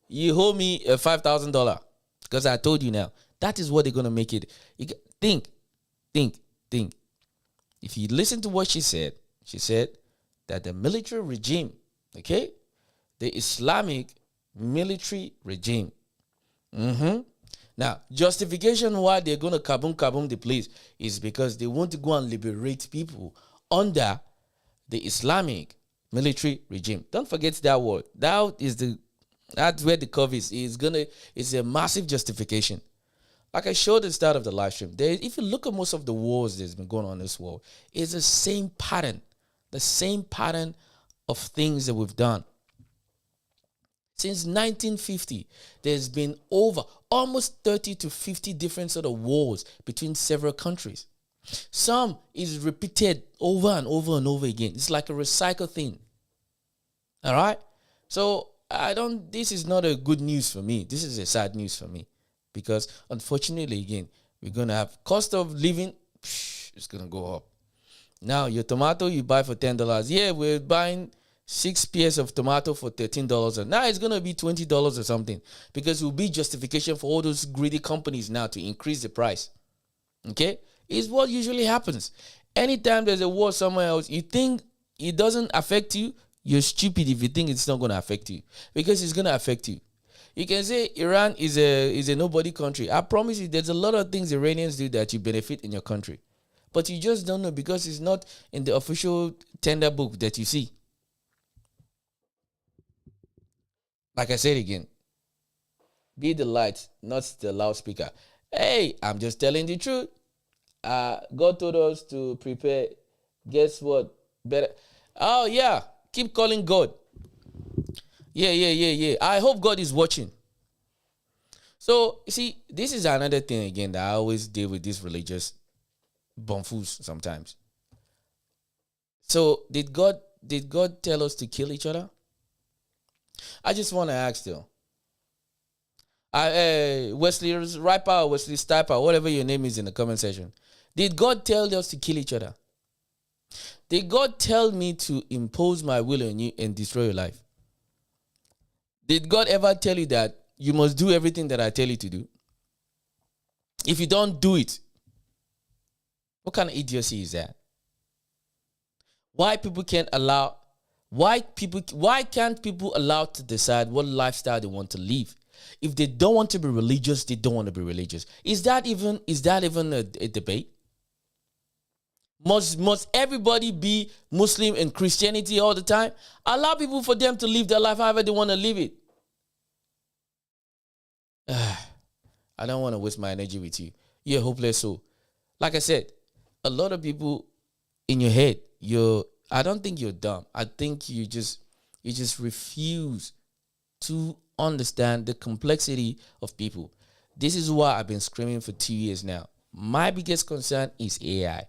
you owe me $5,000 because I told you now. That is what they're gonna make it. Think. If you listen to what she said that the military regime, okay, the Islamic military regime. Now, justification why they're gonna kaboom the place is because they want to go and liberate people under the Islamic military regime. Don't forget that word. That's where the curve is. It's a massive justification. Like I showed at the start of the live stream, if you look at most of the wars that's been going on in this world, it's the same pattern of things that we've done. Since 1950, there's been over almost 30 to 50 different sort of wars between several countries. Some is repeated over and over and over again. It's like a recycle thing. All right? So this is not a good news for me. This is a sad news for me. Because unfortunately, again, we're going to have cost of living, it's going to go up. Now, your tomato you buy for $10. Yeah, we're buying 6 pairs of tomato for $13. And now it's going to be $20 or something. Because it will be justification for all those greedy companies now to increase the price. Okay? It's what usually happens. Anytime there's a war somewhere else, you think it doesn't affect you, you're stupid if you think it's not going to affect you. Because it's going to affect you. You can say Iran is a nobody country. I promise you, there's a lot of things Iranians do that you benefit in your country. But you just don't know because it's not in the official tender book that you see. Like I said again, be the light, not the loudspeaker. Hey, I'm just telling the truth. God told us to prepare. Guess what? Better. Oh, yeah. Keep calling God. Yeah. I hope God is watching. So, you see, this is another thing again that I always deal with these religious bumfoos sometimes. So, did God tell us to kill each other? I just want to ask though. Wesley Riper, Wesley Stiper, whatever your name is in the comment section. Did God tell us to kill each other? Did God tell me to impose my will on you and destroy your life? Did God ever tell you that you must do everything that I tell you to do? If you don't do it, what kind of idiocy is that? Why can't people allow to decide what lifestyle they want to live? If they don't want to be religious, they don't want to be religious. Is that even a debate? Must everybody be Muslim and Christianity all the time? Allow people for them to live their life however they want to live it. I don't want to waste my energy with you. You're a hopeless soul. Like I said, a lot of people in your head, I don't think you're dumb. I think you just refuse to understand the complexity of people. This is why I've been screaming for 2 years now. My biggest concern is AI.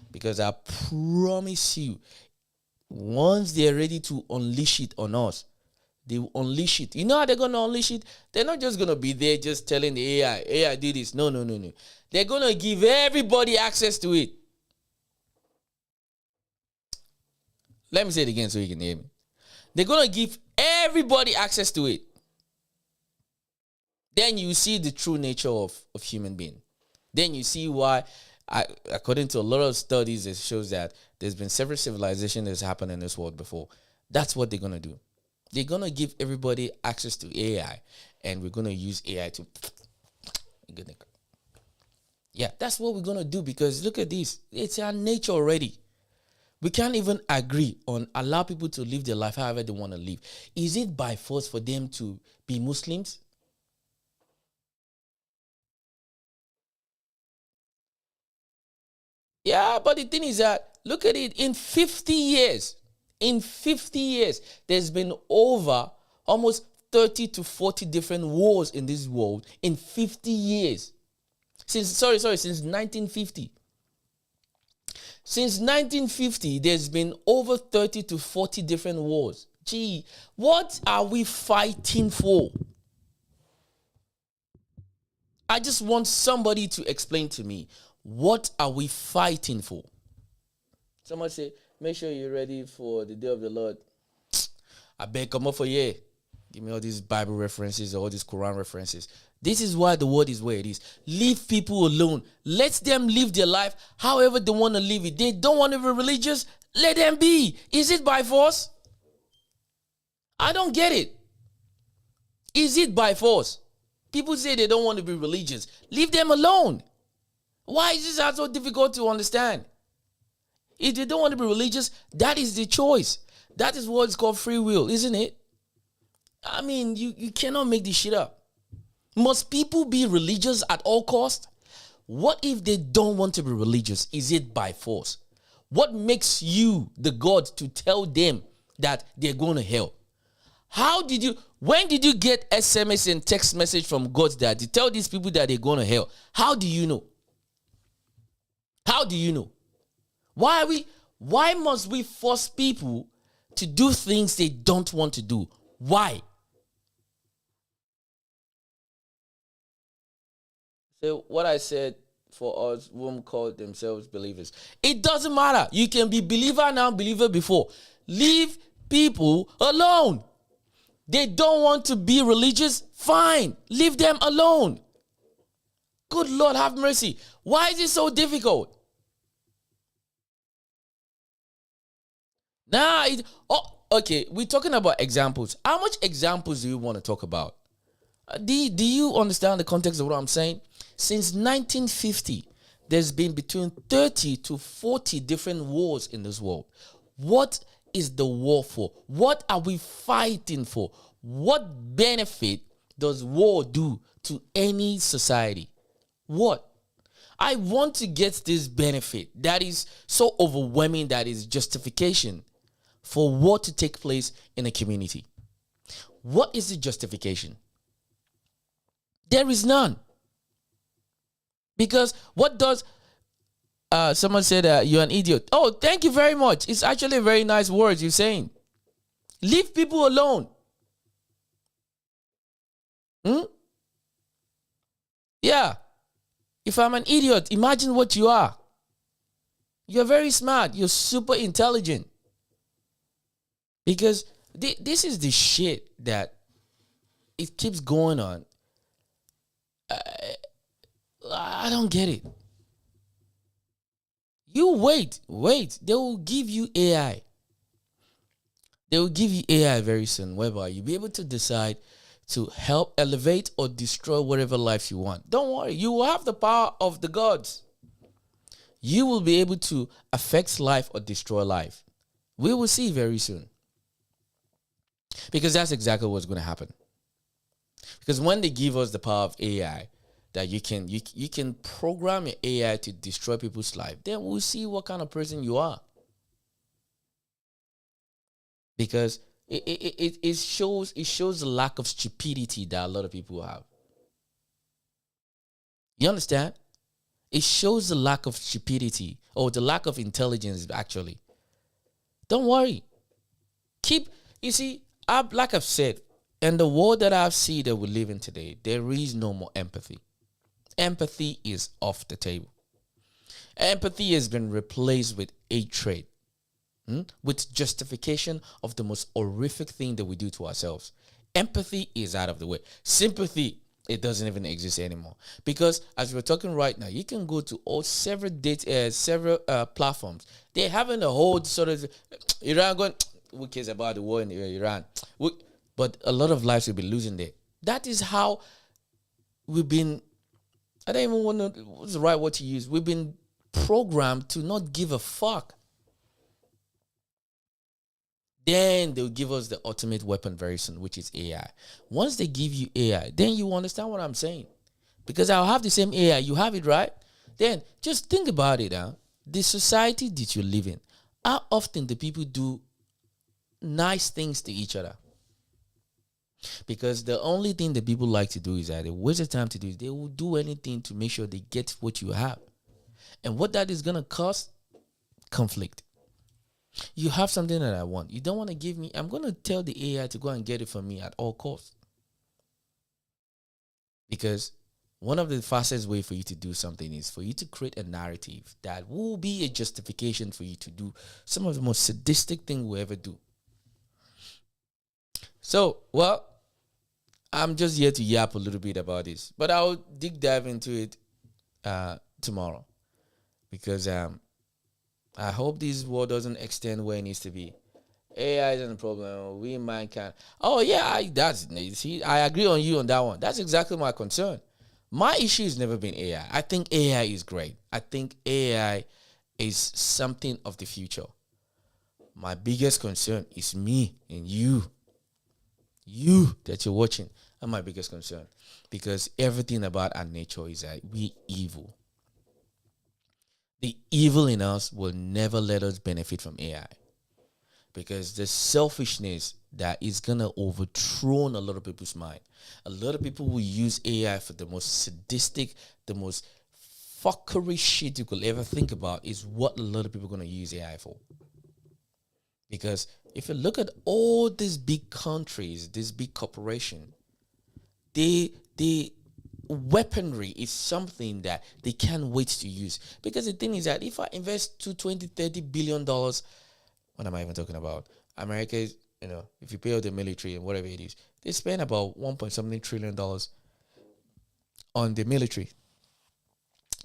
Because I promise you, once they're ready to unleash it on us, They will unleash it. You know how they're going to unleash it? They're not just going to be there just telling the AI do this. No. They're going to give everybody access to it. Let me say it again so you can hear me. They're going to give everybody access to it. Then you see the true nature of human being. Then you see why, according to a lot of studies, it shows that there's been several civilizations that's happened in this world before. That's what they're going to do. They're going to give everybody access to AI, and we're going to use AI to... Yeah, that's what we're going to do, because look at this. It's our nature already. We can't even agree on allow people to live their life however they want to live. Is it by force for them to be Muslims? Yeah, but the thing is that, look at it, in 50 years, there's been over almost 30 to 40 different wars in this world in 50 years. Since 1950. Since 1950, there's been over 30 to 40 different wars. Gee, what are we fighting for? I just want somebody to explain to me, what are we fighting for? Someone say, make sure you're ready for the day of the Lord. I beg, come up for you. Give me all these Bible references, all these Quran references. This is why the world is where it is. Leave people alone. Let them live their life however they want to live it. They don't want to be religious. Let them be. Is it by force? I don't get it. Is it by force? People say they don't want to be religious. Leave them alone. Why is this so difficult to understand? If they don't want to be religious, that is the choice. That is what's called free will, isn't it? I mean, you cannot make this shit up. Must people be religious at all costs? What if they don't want to be religious? Is it by force? What makes you, the God, to tell them that they're going to hell? When did you get SMS and text message from God that to tell these people that they're going to hell? How do you know? How do you know? Why must we force people to do things they don't want to do? Why? So what I said for us whom call themselves believers. It doesn't matter. You can be believer now, believer before. Leave people alone. They don't want to be religious. Fine. Leave them alone. Good Lord, have mercy. Why is it so difficult? Okay. We're talking about examples. How much examples do you want to talk about? Do you understand the context of what I'm saying? Since 1950, there's been between 30 to 40 different wars in this world. What is the war for? What are we fighting for? What benefit does war do to any society? What? I want to get this benefit that is so overwhelming that is justification for war to take place in a community. What is the justification? There is none. Because what does... someone said you're an idiot. Oh, thank you very much. It's actually a very nice word you're saying. Leave people alone. Yeah. If I'm an idiot, imagine what you are. You're very smart. You're super intelligent. Because this is the shit that it keeps going on. I don't get it. You wait. They will give you AI. They will give you AI very soon, whereby you'll be able to decide to help elevate or destroy whatever life you want. Don't worry. You will have the power of the gods. You will be able to affect life or destroy life. We will see very soon. Because that's exactly what's going to happen. Because when they give us the power of AI, that you can program your AI to destroy people's life, then we'll see what kind of person you are. Because it shows the lack of stupidity that a lot of people have. You understand? It shows the lack of stupidity or the lack of intelligence, actually. Don't worry. You see, like I've said, in the world that I've seen that we live in today, there is no more empathy. Empathy is off the table. Empathy has been replaced with hatred, with justification of the most horrific thing that we do to ourselves. Empathy is out of the way. Sympathy, it doesn't even exist anymore. Because as we're talking right now, you can go to all several platforms. They're having a whole sort of Iran going, who cares about the war in Iran? But a lot of lives will be losing there. That is how we've been, I don't even want to, what's the right word to use? We've been programmed to not give a fuck. Then they'll give us the ultimate weapon very soon, which is AI. Once they give you AI, then you understand what I'm saying. Because I'll have the same AI, you have it, right? Then just think about it. The society that you live in, how often do people do nice things to each other? Because the only thing that people like to do is that they waste their time to do is they will do anything to make sure they get what you have. And what that is going to cause? Conflict. You have something that I want. You don't want to give me. I'm going to tell the AI to go and get it for me at all costs. Because one of the fastest way for you to do something is for you to create a narrative that will be a justification for you to do some of the most sadistic thing we'll ever do. So, well, I'm just here to yap a little bit about this. But I'll dive into it tomorrow. Because I hope this war doesn't extend where it needs to be. AI isn't a problem. We mankind. Oh yeah, I agree on you on that one. That's exactly my concern. My issue has never been AI. I think AI is great. I think AI is something of the future. My biggest concern is me and you. You that you're watching are my biggest concern. Because everything about our nature is that we're evil. The evil in us will never let us benefit from AI. Because the selfishness that is going to overthrow a lot of people's mind. A lot of people will use AI for the most sadistic, the most fuckery shit you could ever think about is what a lot of people are going to use AI for. Because if you look at all these big countries, this big corporation, the weaponry is something that they can't wait to use. Because the thing is that if I invest $20-30 billion, what am I even talking about? America is, if you pay out the military and whatever it is, they spend about $1.something trillion on the military.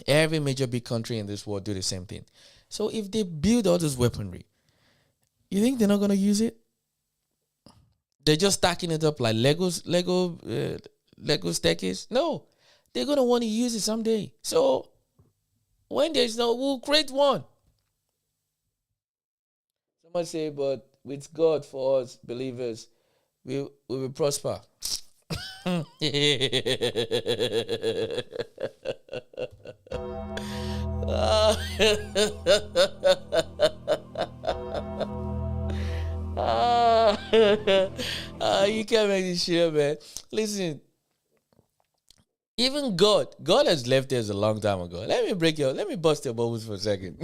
Every major big country in this world do the same thing. So if they build all this weaponry, you think they're not going to use it? They're just stacking it up like Lego staircase? No. They're going to want to use it someday. So, when there's no, we'll create one. Someone say, but with God for us, believers, we will prosper. You can't make this shit up, man. Listen, even God has left us a long time ago. Let me bust your bubbles for a second.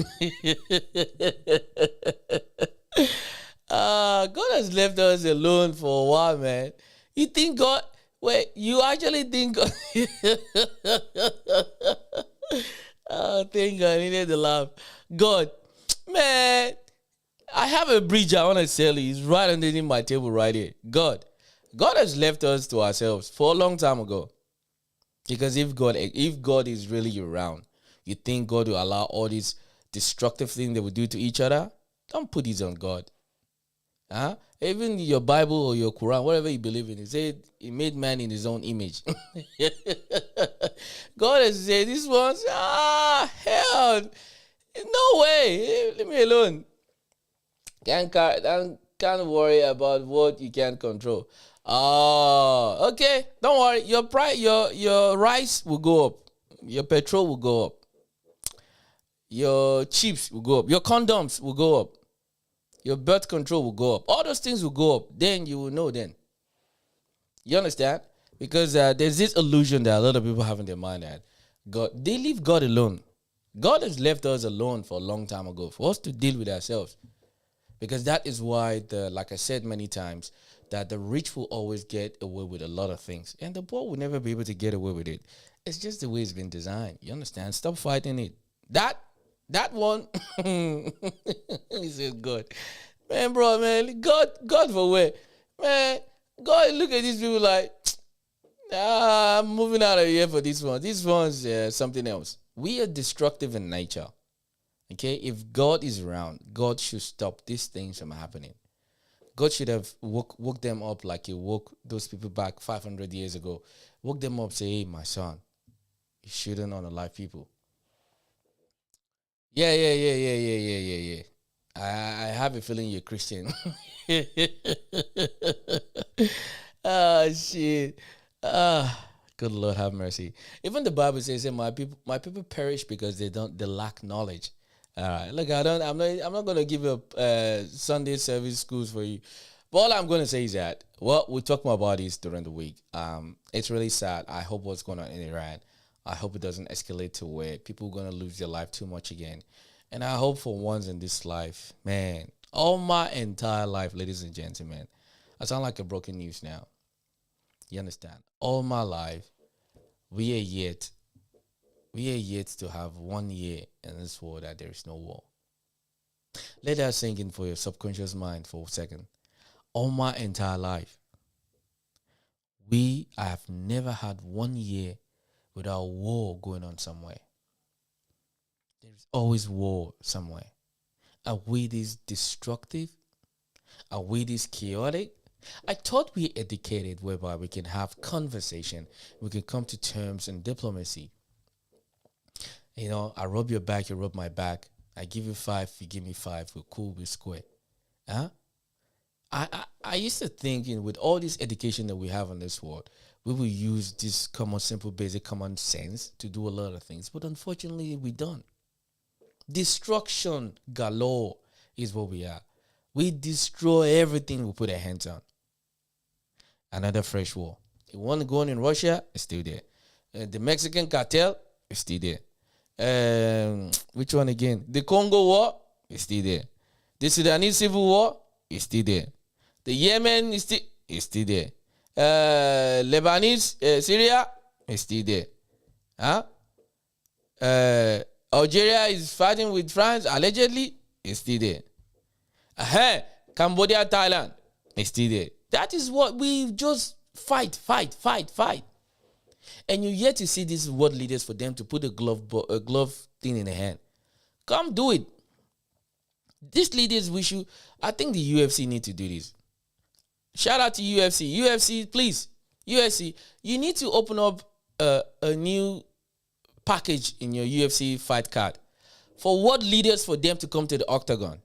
God has left us alone for a while, man. You think God? Wait, you actually think God? Oh, thank God, I needed to laugh. God, man, I have a bridge I want to sell you. It's right underneath my table right here. God has left us to ourselves for a long time ago. Because if God is really around, you think God will allow all these destructive things they will do to each other? Don't put this on God. Even your Bible or your Quran, whatever you believe in, it said he made man in his own image. God has said this one's hell. No way. Leave me alone. Can't worry about what you can't control. Oh, okay. Don't worry. Your rice will go up. Your petrol will go up. Your chips will go up. Your condoms will go up. Your birth control will go up. All those things will go up. Then you will know then. You understand? Because there's this illusion that a lot of people have in their mind that they leave God alone. God has left us alone for a long time ago for us to deal with ourselves. Because that is why, like I said many times, that the rich will always get away with a lot of things, and the poor will never be able to get away with it. It's just the way it's been designed. You understand? Stop fighting it. That one is good. Man, bro, man, God for where? Man, God, look at these people like, I'm moving out of here for this one. This one's something else. We are destructive in nature. Okay? If God is around, God should stop these things from happening. God should have woke them up like he woke those people back 500 years ago. Woke them up, say, hey, my son, you shouldn't unalive people. Yeah. I have a feeling you're Christian. Oh, shit. Good Lord have mercy. Even the Bible says that my people perish because they lack knowledge. All right. Look, I'm not gonna give up Sunday service schools for you. But all I'm gonna say is that we'll talk more about this during the week. It's really sad. I hope what's going on in Iran, I hope it doesn't escalate to where people are gonna lose their life too much again. And I hope for once in this life, man, all my entire life, ladies and gentlemen, I sound like a broken news now. You understand? All my life, we are yet to have 1 year in this world that there is no war. Let that sink in for your subconscious mind for a second. All my entire life, I have never had 1 year without war going on somewhere. There's always war somewhere. Are we this destructive? Are we this chaotic? I thought we educated whereby we can have conversation. We can come to terms in diplomacy. You know, I rub your back, you rub my back. I give you 5, you give me 5. We're cool, we're square. Huh? I used to think, with all this education that we have in this world, we will use this common, simple, basic common sense to do a lot of things. But unfortunately, we don't. Destruction galore is what we are. We destroy everything we put our hands on. Another fresh war. The one going in Russia is still there. The Mexican cartel is still there. Which one again? The Congo war is still there. The Sudanese civil war is still there. The Yemen is still there. Lebanese, Syria is still there. Huh? Algeria is fighting with France, allegedly, is still there. Cambodia, Thailand is still there. That is what we just fight. And you yet to see these world leaders for them to put a glove thing in the hand. Come do it. These leaders, I think the UFC need to do this. Shout out to UFC. UFC, please. UFC, you need to open up a new package in your UFC fight card for world leaders, for them to come to the octagon.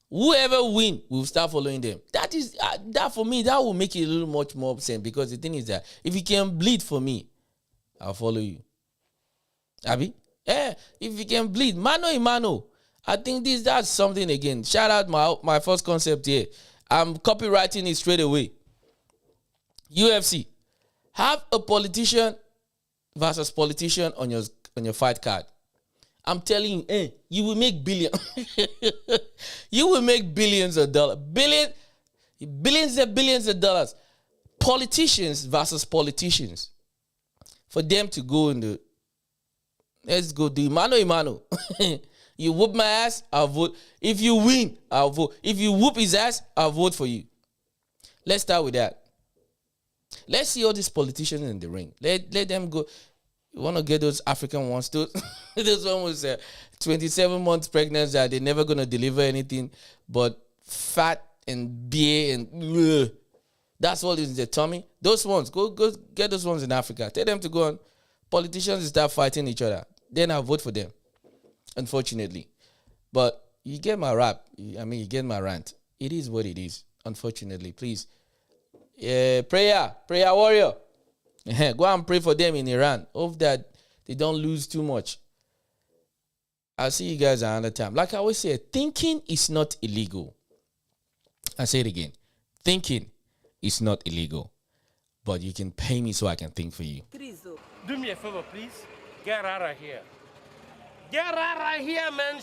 Whoever win, we'll start following them. That is that for me. That will make it a little much more sense, because the thing is that if you can bleed for me, I'll follow you. Abi, if you can bleed, mano a mano. I think that's something again. Shout out my first concept here. I'm copywriting it straight away. UFC, have a politician versus politician on your fight card. I'm telling you, you will make billions. You will make billions of dollars. Billions and billions of dollars. Politicians versus politicians. For them to go let's go do mano a mano. You whoop my ass, I'll vote. If you win, I'll vote. If you whoop his ass, I'll vote for you. Let's start with that. Let's see all these politicians in the ring. Let them go. You want to get those African ones too? This one was 27 months pregnant, that they're never going to deliver anything but fat and beer and that's all is in their tummy. Those ones, go get those ones in Africa. Tell them to go on. Politicians start fighting each other. Then I'll vote for them. Unfortunately. But you get my rap. You get my rant. It is what it is. Unfortunately, please. Prayer warrior. Go and pray for them in Iran. Hope that they don't lose too much. I'll see you guys another time. Like I always say, thinking is not illegal. I say it again. Thinking is not illegal. But you can pay me so I can think for you. Do me a favor, please. Get out of here. Get out of here, man.